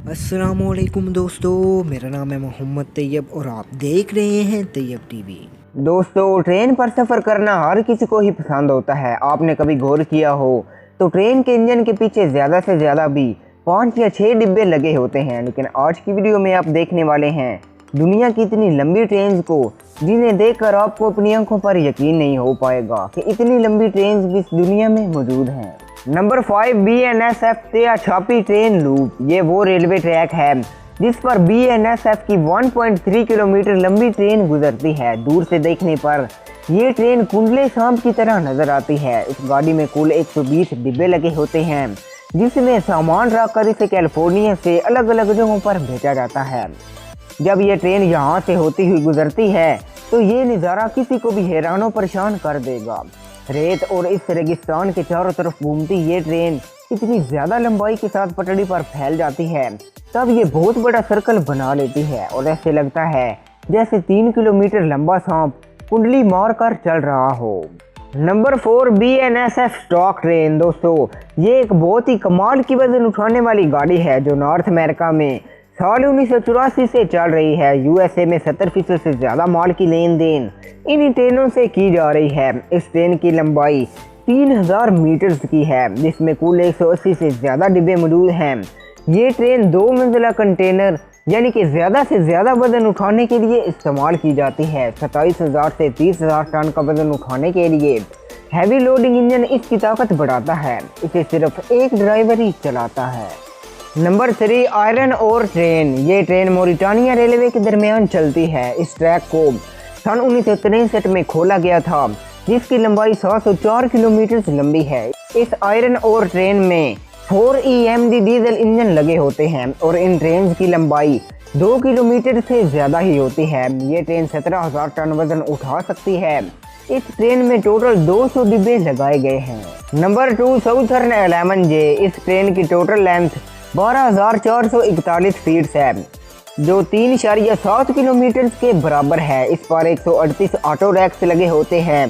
अस्सलामुअलैकुम दोस्तों, मेरा नाम है मोहम्मद तैयब और आप देख रहे हैं तैयब टीवी। दोस्तों, ट्रेन पर सफ़र करना हर किसी को ही पसंद होता है। आपने कभी गौर किया हो तो ट्रेन के इंजन के पीछे ज़्यादा से ज़्यादा भी 5 या 6 डिब्बे लगे होते हैं। लेकिन आज की वीडियो में आप देखने वाले हैं दुनिया की इतनी लंबी ट्रेन को, जिन्हें देखकर आपको अपनी आंखों पर यकीन नहीं हो पाएगा कि इतनी लंबी ट्रेन भी इस दुनिया में मौजूद हैं। Number 5, BNSF Tehachapi train loop. ये वो रेलवे ट्रैक है जिस पर BNSF की 1.3 किलोमीटर लंबी ट्रेन गुजरती है। दूर से देखने पर ये ट्रेन कुंडले सांप की तरह नजर आती है। इस गाड़ी में कुल 120 डिब्बे लगे होते हैं, जिसमें सामान रखकर इसे कैलिफोर्निया से अलग अलग जगहों पर भेजा जाता है। जब ये ट्रेन यहाँ से होती हुई गुजरती है तो ये नज़ारा किसी को भी हैरान परेशान कर देगा। रेत और इस रेगिस्तान के चारों तरफ घूमती ये ट्रेन इतनी ज़्यादा लंबाई के साथ पटड़ी पर फैल जाती है, तब ये बहुत बड़ा सर्कल बना लेती है और ऐसे लगता है जैसे 3 किलोमीटर लंबा सांप कुंडली मार कर चल रहा हो। Number 4, BNSF stock train. दोस्तों, ये एक बहुत ही कमाल की वजन उठाने वाली गाड़ी है जो नॉर्थ अमेरिका में साल 1984 से चल रही है। USA में 70% से ज़्यादा माल की लेन देन इन ट्रेनों से की जा रही है। इस ट्रेन की लंबाई 3000 मीटर्स की है, जिसमें कुल 180 से ज़्यादा डिब्बे मौजूद हैं। ये ट्रेन 2 मंजिला कंटेनर यानी कि ज़्यादा से ज़्यादा वजन उठाने के लिए इस्तेमाल की जाती है। 27,000 से 30,000 टन का वजन उठाने के लिए हैवी लोडिंग इंजन इसकी ताकत बढ़ाता है। इसे सिर्फ एक ड्राइवर ही चलाता है। Number 3, iron ore train. ये ट्रेन मोरिटानिया रेलवे के दरमियान चलती है। इस ट्रैक को सन 1963 में खोला गया था, जिसकी लंबाई 704 किलोमीटर लंबी है। इस आयरन ओर ट्रेन में 4 EMD डीजल इंजन लगे होते हैं और इन ट्रेन की लंबाई 2 किलोमीटर से ज़्यादा ही होती है। ये ट्रेन 17,000 टन वजन उठा सकती है। इस ट्रेन में टोटल 200 डिब्बे लगाए गए हैं। Number 2, southern 11J। इस ट्रेन की टोटल लेंथ 12,441 फीट है, जो 3.7 किलोमीटर के बराबर है। इस पर 138 ऑटो रैक्स लगे होते हैं।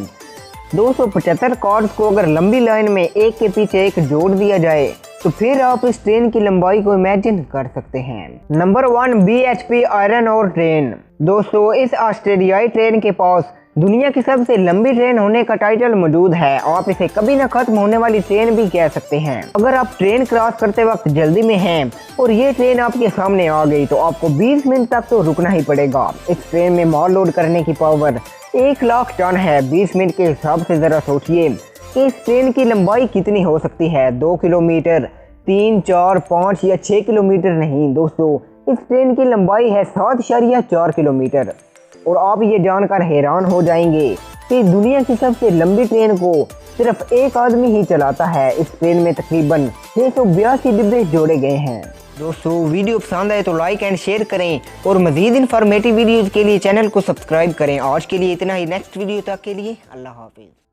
275 कार्स को अगर लंबी लाइन में एक के पीछे एक जोड़ दिया जाए तो फिर आप इस ट्रेन की लंबाई को इमेजिन कर सकते हैं। Number 1, BHP iron ore train. दोस्तों, इस ऑस्ट्रेलियाई ट्रेन के पास दुनिया की सबसे लंबी ट्रेन होने का टाइटल मौजूद है। आप इसे कभी न खत्म होने वाली ट्रेन भी कह सकते हैं। अगर आप ट्रेन क्रॉस करते वक्त जल्दी में हैं और ये ट्रेन आपके सामने आ गई तो आपको 20 मिनट तक तो रुकना ही पड़ेगा। इस ट्रेन में माल लोड करने की पावर 1 लाख टन है। 20 मिनट के हिसाब से ज़रा सोचिए कि इस ट्रेन की लंबाई कितनी हो सकती है। 2 किलोमीटर, 3, 4, 5 या 6 किलोमीटर नहीं दोस्तों, इस ट्रेन की लंबाई है 7.4 किलोमीटर। और आप ये जानकर हैरान हो जाएंगे कि दुनिया की सबसे लंबी ट्रेन को सिर्फ एक आदमी ही चलाता है। इस ट्रेन में तकरीबन 682 डिब्बे जोड़े गए हैं। दोस्तों, वीडियो पसंद आए तो लाइक एंड शेयर करें और मज़ीद इन्फॉर्मेटिव वीडियोज़ के लिए चैनल को सब्सक्राइब करें। आज के लिए इतना ही। नेक्स्ट वीडियो तक के लिए अल्लाह हाफिज़।